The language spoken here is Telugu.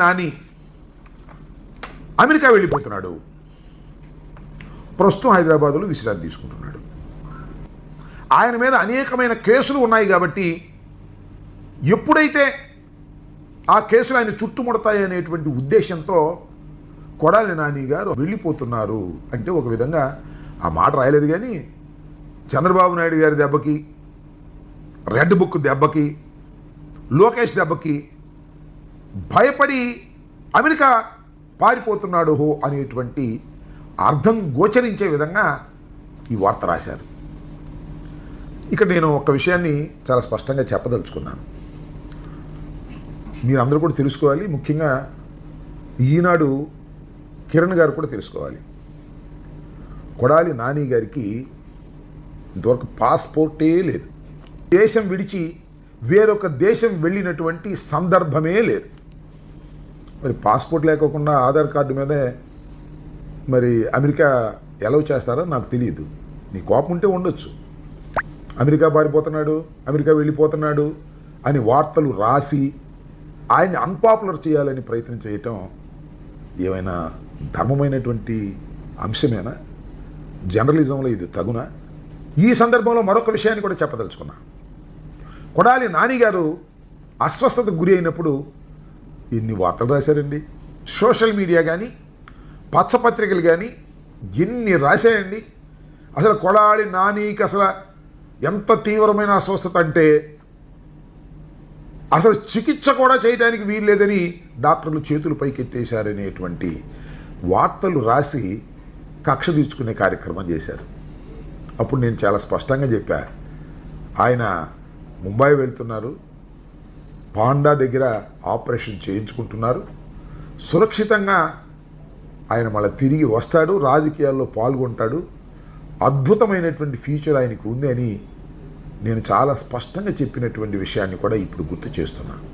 నాని అమెరికా వెళ్ళిపోతున్నాడు. ప్రస్తుతం హైదరాబాదులో విశ్రాంతి తీసుకుంటున్నాడు. ఆయన మీద అనేకమైన కేసులు ఉన్నాయి కాబట్టి ఎప్పుడైతే ఆ కేసులు ఆయన చుట్టుముడతాయి అనేటువంటి ఉద్దేశంతో కొడాలి నాని గారు వెళ్ళిపోతున్నారు అంటే ఒక విధంగా ఆ మాట రాయలేదు. కానీ చంద్రబాబు నాయుడు గారి దెబ్బకి, రెడ్ బుక్ దెబ్బకి, లోకేష్ దెబ్బకి భయపడి అమెరికా పారిపోతున్నాడు హో అనేటువంటి అర్థం గోచరించే విధంగా ఈ వార్త రాశారు. ఇక్కడ నేను ఒక విషయాన్ని చాలా స్పష్టంగా చెప్పదలుచుకున్నాను. మీరందరూ కూడా తెలుసుకోవాలి. ముఖ్యంగా ఈనాడు కిరణ్ గారు కూడా తెలుసుకోవాలి. కొడాలి నాని గారికి ఇంతవరకు పాస్పోర్టే లేదు. దేశం విడిచి వేరొక దేశం వెళ్ళినటువంటి సందర్భమే లేదు. మరి పాస్పోర్ట్ లేకోకుండా ఆధార్ కార్డు మీదే మరి అమెరికా ఎలవ్ చేస్తారో నాకు తెలియదు. నీ కోపం ఉంటే ఉండొచ్చు. అమెరికా పారిపోతున్నాడు, అమెరికా వెళ్ళిపోతున్నాడు అని వార్తలు రాసి ఆయన్ని అన్పాపులర్ చేయాలని ప్రయత్నం చేయటం ఏమైనా ధర్మమైనటువంటి అంశమేనా? జర్నలిజంలో ఇది తగునా? ఈ సందర్భంలో మరొక విషయాన్ని కూడా చెప్పదలుచుకున్నా. కొడాలి నాని గారు అస్వస్థతకు గురి అయినప్పుడు ఎన్ని వార్తలు రాశారండి. సోషల్ మీడియా కానీ, పచ్చపత్రికలు కానీ ఎన్ని రాశాయండి. అసలు కొడాలి నానికి అసలు ఎంత తీవ్రమైన అస్వస్థత అంటే అసలు చికిత్స కూడా చేయడానికి వీల్లేదని డాక్టర్లు చేతులు పైకెత్తేశారనేటువంటి వార్తలు రాసి కక్ష తీర్చుకునే కార్యక్రమం చేశారు. అప్పుడు నేను చాలా స్పష్టంగా చెప్పా, ఆయన ముంబై వెళ్తున్నారు, పాండా దగ్గర ఆపరేషన్ చేయించుకుంటున్నారు, సురక్షితంగా ఆయన మళ్ళీ తిరిగి వస్తాడు, రాజకీయాల్లో పాల్గొంటాడు, అద్భుతమైనటువంటి ఫ్యూచర్ ఆయనకు ఉంది అని నేను చాలా స్పష్టంగా చెప్పినటువంటి విషయాన్ని కూడా ఇప్పుడు గుర్తు చేస్తున్నాను.